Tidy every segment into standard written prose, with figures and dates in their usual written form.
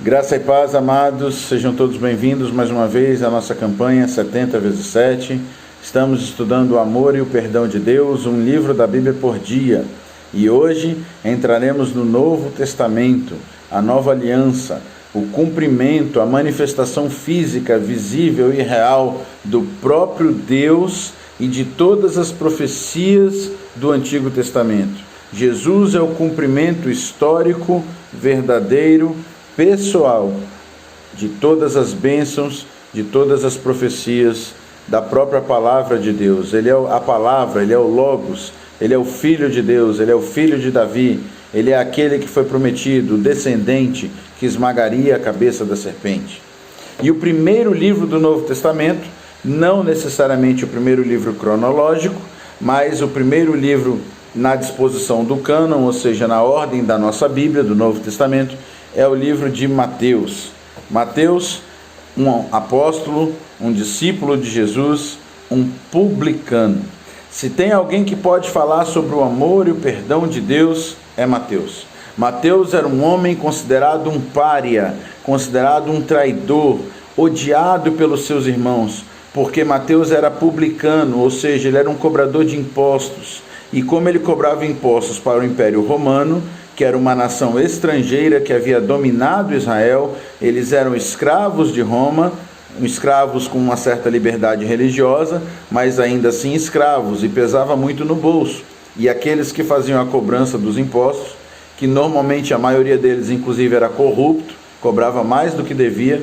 Graça e paz, amados, sejam todos bem-vindos mais uma vez à nossa campanha 70 vezes 7. Estamos estudando o amor e o perdão de Deus, um livro da Bíblia por dia. E hoje entraremos no Novo Testamento, a nova aliança, o cumprimento, a manifestação física, visível e real do próprio Deus e de todas as profecias do Antigo Testamento. Jesus é o cumprimento histórico, verdadeiro, pessoal de todas as bênçãos, de todas as profecias da própria palavra de Deus. Ele é a palavra, ele é o Logos, ele é o Filho de Deus, ele é o Filho de Davi, ele é aquele que foi prometido, o descendente que esmagaria a cabeça da serpente. E o primeiro livro do Novo Testamento, não necessariamente o primeiro livro cronológico, mas o primeiro livro na disposição do cânon, ou seja, na ordem da nossa Bíblia, do Novo Testamento, é o livro de Mateus. Mateus, um apóstolo, um discípulo de Jesus, um publicano. Se tem alguém que pode falar sobre o amor e o perdão de Deus, é Mateus. Mateus era um homem considerado um pária, considerado um traidor, odiado pelos seus irmãos, porque Mateus era publicano, ou seja, ele era um cobrador de impostos. E como ele cobrava impostos para o Império Romano, que era uma nação estrangeira que havia dominado Israel, eles eram escravos de Roma, escravos com uma certa liberdade religiosa, mas ainda assim escravos, e pesava muito no bolso. E aqueles que faziam a cobrança dos impostos, que normalmente a maioria deles inclusive era corrupto, cobrava mais do que devia.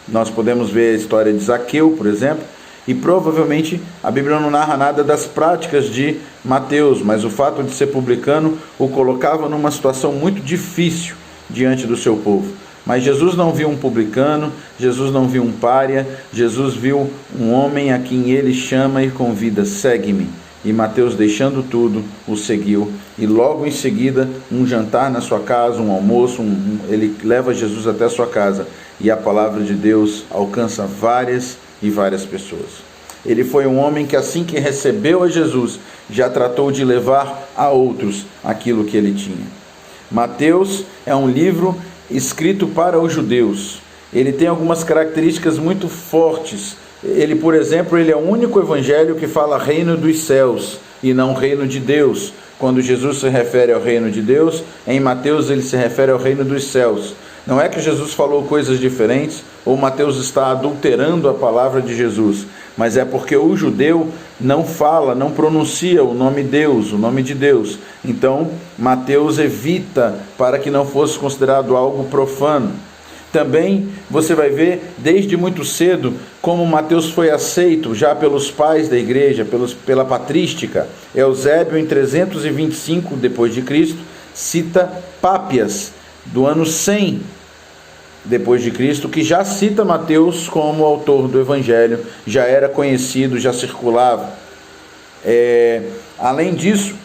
Nós podemos ver a história de Zaqueu, por exemplo, e provavelmente a Bíblia não narra nada das práticas de Mateus, mas o fato de ser publicano o colocava numa situação muito difícil diante do seu povo. Mas Jesus não viu um publicano, Jesus não viu um pária, Jesus viu um homem a quem ele chama e convida: segue-me. E Mateus, deixando tudo, o seguiu. E logo em seguida, um jantar na sua casa, um almoço, ele leva Jesus até a sua casa. E a palavra de Deus alcança várias e várias pessoas. Ele foi um homem que, assim que recebeu a Jesus, já tratou de levar a outros aquilo que ele tinha. Mateus é um livro escrito para os judeus. Ele tem algumas características muito fortes. Ele, por exemplo, ele é o único evangelho que fala reino dos céus e não reino de Deus. Quando Jesus se refere ao reino de Deus, em Mateus ele se refere ao reino dos céus. Não é que Jesus falou coisas diferentes, ou Mateus está adulterando a palavra de Jesus, mas é porque o judeu não fala, não pronuncia o nome Deus, o nome de Deus. Então, Mateus evita para que não fosse considerado algo profano. Também você vai ver desde muito cedo como Mateus foi aceito já pelos pais da igreja, pela patrística. Eusébio, em 325 depois de Cristo, cita Pápias, do ano 100 depois de Cristo, que já cita Mateus como autor do Evangelho, já era conhecido, já circulava. Além disso,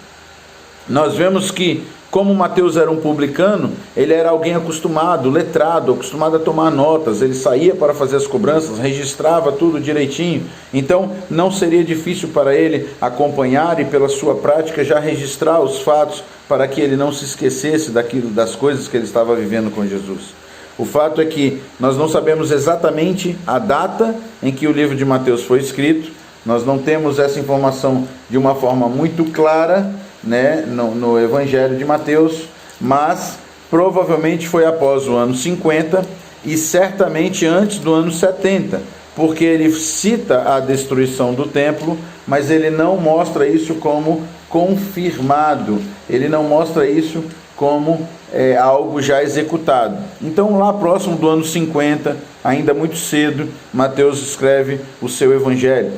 nós vemos que, como Mateus era um publicano, ele era alguém acostumado, letrado, acostumado a tomar notas. Ele saía para fazer as cobranças, registrava tudo direitinho. Então, não seria difícil para ele acompanhar e, pela sua prática, já registrar os fatos para que ele não se esquecesse das coisas que ele estava vivendo com Jesus. O fato é que nós não sabemos exatamente a data em que o livro de Mateus foi escrito. Nós não temos essa informação de uma forma muito clara, no Evangelho de Mateus, mas provavelmente foi após o ano 50 e certamente antes do ano 70, porque ele cita a destruição do templo, mas ele não mostra isso como confirmado, ele não mostra isso como algo já executado. Então, lá próximo do ano 50, ainda muito cedo, Mateus escreve o seu Evangelho.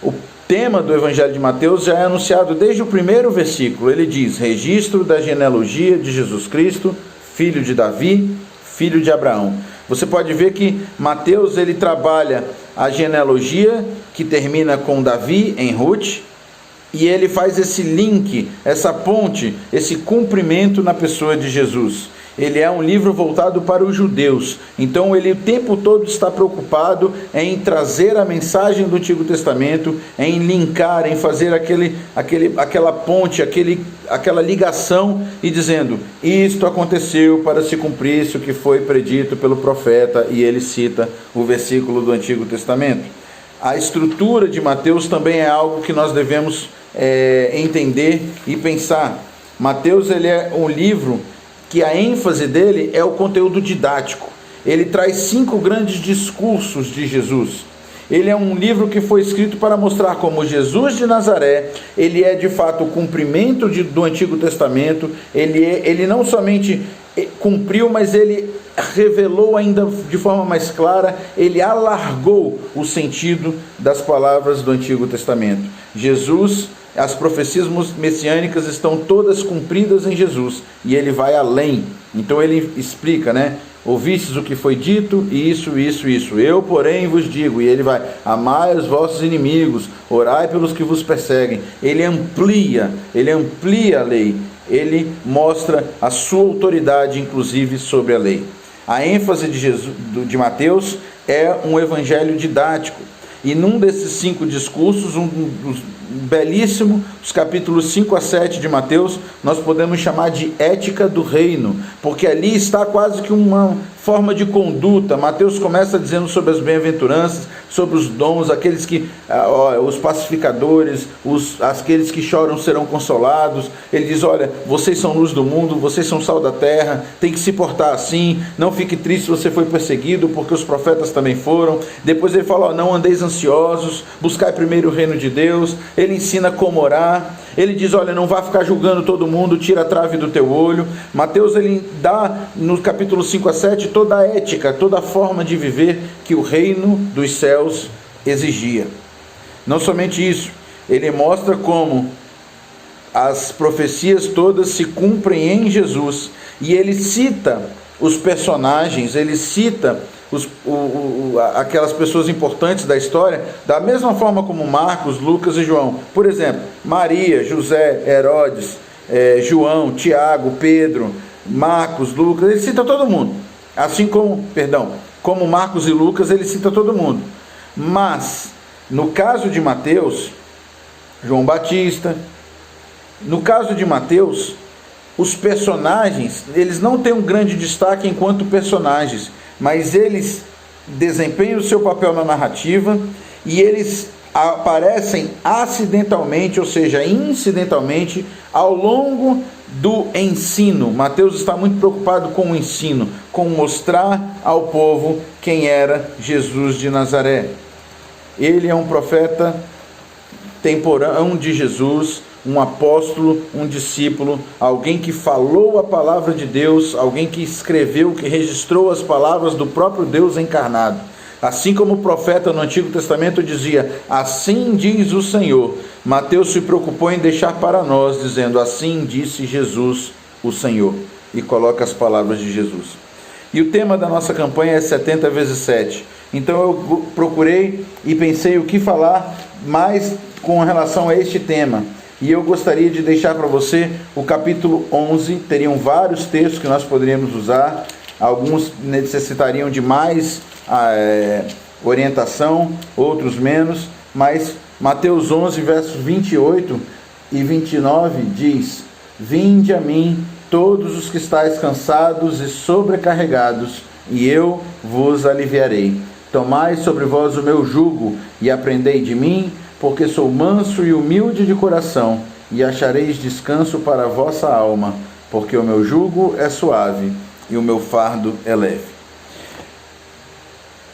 O tema do Evangelho de Mateus já é anunciado desde o primeiro versículo. Ele diz: registro da genealogia de Jesus Cristo, filho de Davi, filho de Abraão. Você pode ver que Mateus ele trabalha a genealogia que termina com Davi em Ruth, e ele faz esse link, essa ponte, esse cumprimento na pessoa de Jesus. Ele é um livro voltado para os judeus. Então ele o tempo todo está preocupado em trazer a mensagem do Antigo Testamento, em linkar, em fazer aquela ponte, aquela ligação e dizendo: isto aconteceu para se cumprisse o que foi predito pelo profeta, e ele cita o versículo do Antigo Testamento. A estrutura de Mateus também é algo que nós devemos entender e pensar. Mateus, ele é um livro que a ênfase dele é o conteúdo didático. Ele traz 5 grandes discursos de Jesus. Ele é um livro que foi escrito para mostrar como Jesus de Nazaré, ele é de fato o cumprimento do Antigo Testamento. Ele não somente cumpriu, mas ele revelou ainda de forma mais clara, ele alargou o sentido das palavras do Antigo Testamento. Jesus, as profecias messiânicas estão todas cumpridas em Jesus, e ele vai além. Então ele explica, ouvistes o que foi dito, isso. Eu, porém, vos digo, e ele vai: amai os vossos inimigos, orai pelos que vos perseguem. Ele amplia a lei, ele mostra a sua autoridade, inclusive, sobre a lei. A ênfase de Mateus é um evangelho didático. E num desses 5 discursos, belíssimo, os capítulos 5 a 7 de Mateus, nós podemos chamar de ética do reino, porque ali está quase que uma forma de conduta. Mateus começa dizendo sobre as bem-aventuranças, sobre os dons, aqueles que, os pacificadores, aqueles que choram serão consolados. Ele diz: olha, vocês são luz do mundo, vocês são sal da terra, tem que se portar assim, não fique triste se você foi perseguido, porque os profetas também foram. Depois ele fala: não andeis ansiosos, buscai primeiro o reino de Deus. Ele ensina como orar. Ele diz: olha, não vá ficar julgando todo mundo, tira a trave do teu olho. Mateus, ele dá no capítulo 5 a 7 toda a ética, toda a forma de viver que o reino dos céus exigia. Não somente isso, ele mostra como as profecias todas se cumprem em Jesus, e ele cita os personagens, ele cita aquelas pessoas importantes da história, da mesma forma como Marcos, Lucas e João. Por exemplo, Maria, José, Herodes, João, Tiago, Pedro, Marcos, Lucas, ele cita todo mundo. Assim como Marcos e Lucas, ele cita todo mundo. Mas, no caso de Mateus, João Batista, no caso de Mateus, os personagens, eles não têm um grande destaque enquanto personagens, mas eles desempenham o seu papel na narrativa, e eles aparecem acidentalmente, ou seja, incidentalmente, ao longo do ensino. Mateus está muito preocupado com o ensino, com mostrar ao povo quem era Jesus de Nazaré. Ele é um profeta temporâneo de Jesus, um apóstolo, um discípulo, alguém que falou a palavra de Deus, alguém que escreveu, que registrou as palavras do próprio Deus encarnado. Assim como o profeta no Antigo Testamento dizia: assim diz o Senhor, Mateus se preocupou em deixar para nós, dizendo: assim disse Jesus, o Senhor, e coloca as palavras de Jesus. E o tema da nossa campanha é 70 vezes 7. Então eu procurei e pensei o que falar mais com relação a este tema. E eu gostaria de deixar para você o capítulo 11, teriam vários textos que nós poderíamos usar, alguns necessitariam de mais orientação, outros menos, mas Mateus 11, versos 28 e 29 diz: vinde a mim todos os que estáis cansados e sobrecarregados, e eu vos aliviarei. Tomai sobre vós o meu jugo e aprendei de mim, porque sou manso e humilde de coração, e achareis descanso para a vossa alma, porque o meu jugo é suave e o meu fardo é leve.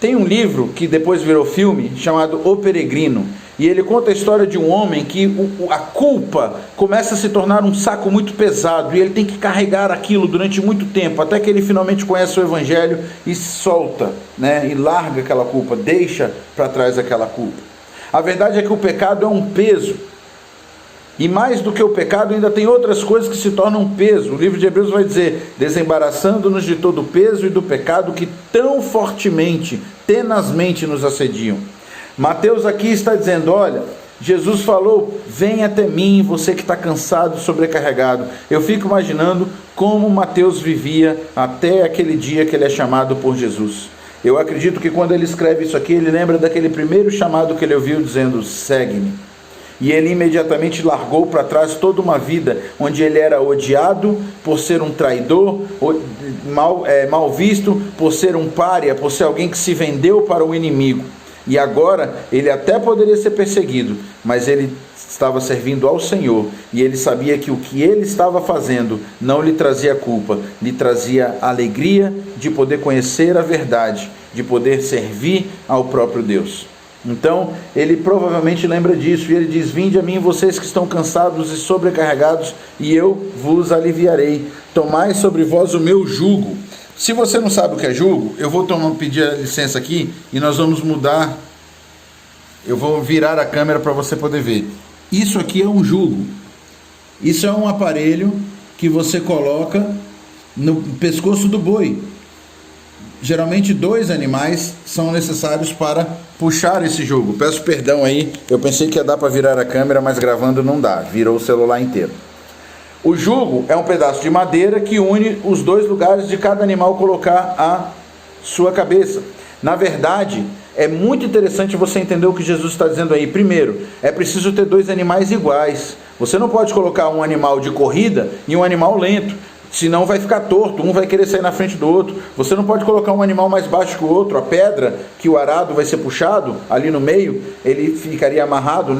Tem um livro que depois virou filme, chamado O Peregrino, e ele conta a história de um homem que a culpa começa a se tornar um saco muito pesado, e ele tem que carregar aquilo durante muito tempo, até que ele finalmente conhece o Evangelho e solta, e larga aquela culpa, deixa para trás aquela culpa. A verdade é que o pecado é um peso, e mais do que o pecado, ainda tem outras coisas que se tornam peso. O livro de Hebreus vai dizer: desembaraçando-nos de todo o peso e do pecado que tão fortemente, tenazmente nos assediam. Mateus aqui está dizendo: olha, Jesus falou: vem até mim, você que está cansado, sobrecarregado. Eu fico imaginando como Mateus vivia até aquele dia que ele é chamado por Jesus. Eu acredito que quando ele escreve isso aqui, ele lembra daquele primeiro chamado que ele ouviu dizendo: segue-me. E ele imediatamente largou para trás toda uma vida onde ele era odiado por ser um traidor, mal visto, por ser um pária, por ser alguém que se vendeu para o inimigo. E agora ele até poderia ser perseguido, mas ele estava servindo ao Senhor, e ele sabia que o que ele estava fazendo não lhe trazia culpa, lhe trazia alegria de poder conhecer a verdade, de poder servir ao próprio Deus. Então, ele provavelmente lembra disso, e ele diz: vinde a mim vocês que estão cansados e sobrecarregados, e eu vos aliviarei. Tomai sobre vós o meu jugo. Se você não sabe o que é jugo, eu vou pedir a licença aqui, e nós vamos mudar. Eu vou virar a câmera para você poder ver. Isso aqui é um jugo. Isso é um aparelho que você coloca no pescoço do boi. Geralmente 2 animais são necessários para puxar esse jugo. Peço perdão aí, eu pensei que ia dar para virar a câmera, mas gravando não dá, virou o celular inteiro. O jugo é um pedaço de madeira que une os 2 lugares de cada animal colocar a sua cabeça. Na verdade, é muito interessante você entender o que Jesus está dizendo aí. Primeiro, é preciso ter 2 animais iguais. Você não pode colocar um animal de corrida e um animal lento, senão vai ficar torto, um vai querer sair na frente do outro. Você não pode colocar um animal mais baixo que o outro. A pedra que o arado vai ser puxado, ali no meio, ele ficaria amarrado,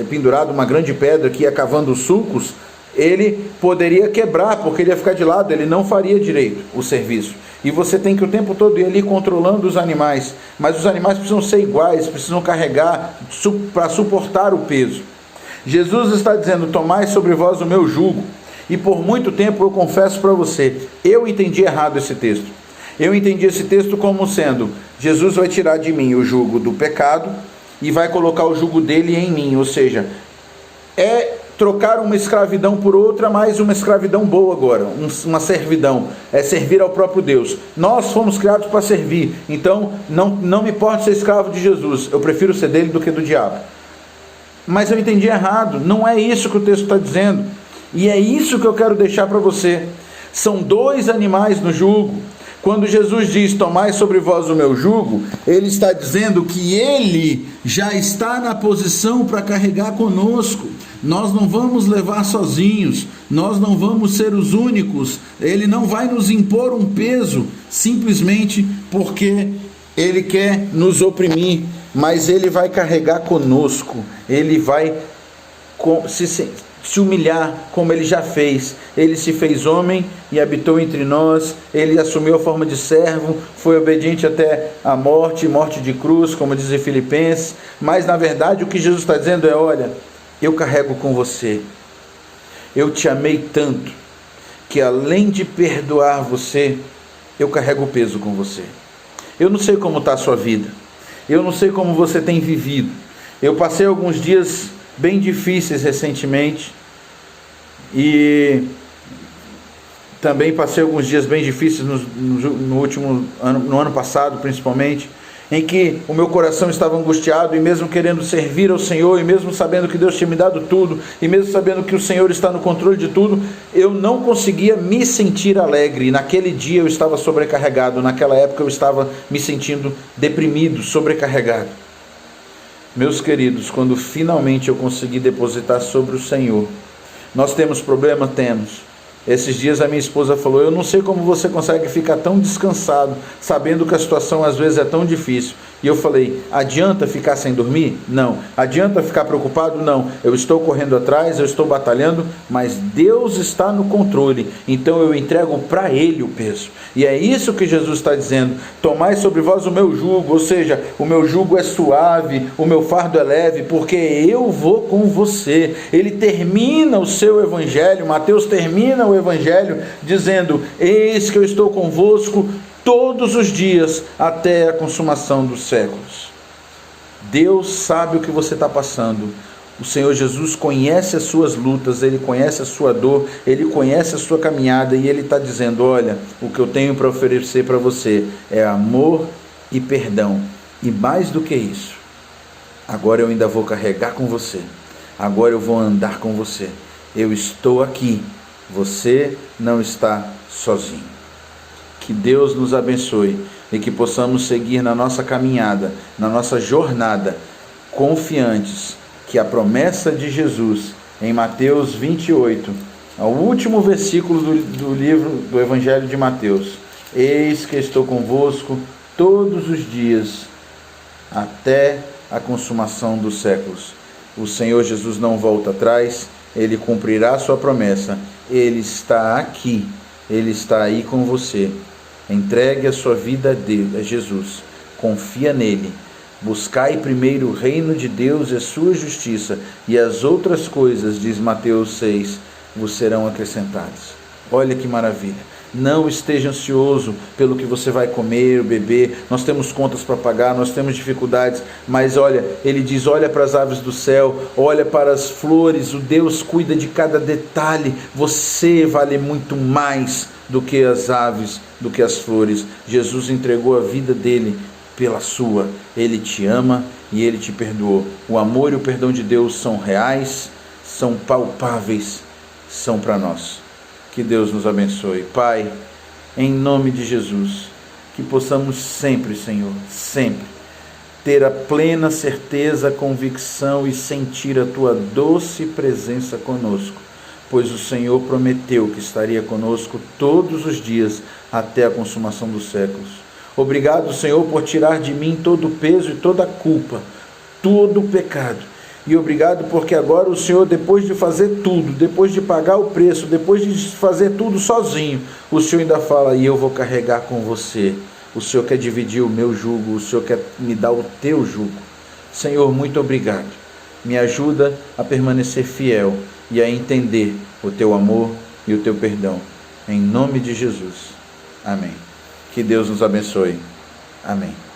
pendurado uma grande pedra que ia cavando os sulcos. Ele poderia quebrar, porque ele ia ficar de lado, ele não faria direito o serviço. E você tem que o tempo todo ir ali controlando os animais. Mas os animais precisam ser iguais, precisam carregar para suportar o peso. Jesus está dizendo: tomai sobre vós o meu jugo. E por muito tempo eu confesso para você, eu entendi errado esse texto. Eu entendi esse texto como sendo: Jesus vai tirar de mim o jugo do pecado e vai colocar o jugo dele em mim. Ou seja, é trocar uma escravidão por outra, mas uma escravidão boa agora, uma servidão, é servir ao próprio Deus. Nós fomos criados para servir, então não me importa ser escravo de Jesus, eu prefiro ser dele do que do diabo. Mas eu entendi errado, não é isso que o texto está dizendo, e é isso que eu quero deixar para você. São 2 animais no jugo. Quando Jesus diz: tomai sobre vós o meu jugo, ele está dizendo que ele já está na posição para carregar conosco. Nós não vamos levar sozinhos, nós não vamos ser os únicos. Ele não vai nos impor um peso simplesmente porque ele quer nos oprimir, mas ele vai carregar conosco. Ele vai se humilhar como ele já fez. Ele se fez homem e habitou entre nós. Ele assumiu a forma de servo, foi obediente até a morte de cruz, como diz em Filipenses. Mas na verdade o que Jesus está dizendo é: olha, eu carrego com você. Eu te amei tanto que além de perdoar você, eu carrego o peso com você. Eu não sei como está a sua vida, eu não sei como você tem vivido. Eu passei alguns dias bem difíceis recentemente, e também passei alguns dias bem difíceis no ano passado, principalmente, em que o meu coração estava angustiado, e mesmo querendo servir ao Senhor, e mesmo sabendo que Deus tinha me dado tudo, e mesmo sabendo que o Senhor está no controle de tudo, eu não conseguia me sentir alegre. Naquele dia eu estava sobrecarregado, naquela época eu estava me sentindo deprimido, sobrecarregado. Meus queridos, quando finalmente eu consegui depositar sobre o Senhor, nós temos problema? Temos. Esses dias a minha esposa falou: eu não sei como você consegue ficar tão descansado, sabendo que a situação às vezes é tão difícil. E eu falei: adianta ficar sem dormir? Não. Adianta ficar preocupado? Não. Eu estou correndo atrás, eu estou batalhando, mas Deus está no controle, então eu entrego para Ele o peso. E é isso que Jesus está dizendo: tomai sobre vós o meu jugo, ou seja, o meu jugo é suave, o meu fardo é leve, porque eu vou com você. Ele termina o seu evangelho, Mateus termina o evangelho dizendo: eis que eu estou convosco todos os dias até a consumação dos séculos. Deus sabe o que você está passando. O Senhor Jesus conhece as suas lutas, Ele conhece a sua dor, Ele conhece a sua caminhada, e Ele está dizendo: olha, o que eu tenho para oferecer para você é amor e perdão, e mais do que isso, agora eu ainda vou carregar com você, agora eu vou andar com você, eu estou aqui Você não está sozinho. Que Deus nos abençoe e que possamos seguir na nossa caminhada, na nossa jornada, confiantes que a promessa de Jesus em Mateus 28, o último versículo do livro do Evangelho de Mateus: eis que estou convosco todos os dias até a consumação dos séculos. O Senhor Jesus não volta atrás, Ele cumprirá a sua promessa. Ele está aqui, Ele está aí com você. Entregue a sua vida a Jesus, confia nele. Buscai primeiro o reino de Deus e a sua justiça, e as outras coisas, diz Mateus 6, vos serão acrescentadas. Olha que maravilha. Não esteja ansioso pelo que você vai comer ou beber. Nós temos contas para pagar, nós temos dificuldades, mas olha, ele diz: olha para as aves do céu, olha para as flores, o Deus cuida de cada detalhe. Você vale muito mais do que as aves, do que as flores. Jesus entregou a vida dele pela sua. Ele te ama e ele te perdoou. O amor e o perdão de Deus são reais, são palpáveis, são para nós. Que Deus nos abençoe. Pai, em nome de Jesus, que possamos sempre, Senhor, sempre ter a plena certeza, convicção e sentir a Tua doce presença conosco, pois o Senhor prometeu que estaria conosco todos os dias até a consumação dos séculos. Obrigado, Senhor, por tirar de mim todo o peso e toda a culpa, todo o pecado. E obrigado porque agora o Senhor, depois de fazer tudo, depois de pagar o preço, depois de fazer tudo sozinho, o Senhor ainda fala: e eu vou carregar com você. O Senhor quer dividir o meu jugo, o Senhor quer me dar o teu jugo. Senhor, muito obrigado. Me ajuda a permanecer fiel e a entender o teu amor e o teu perdão. Em nome de Jesus. Amém. Que Deus nos abençoe. Amém.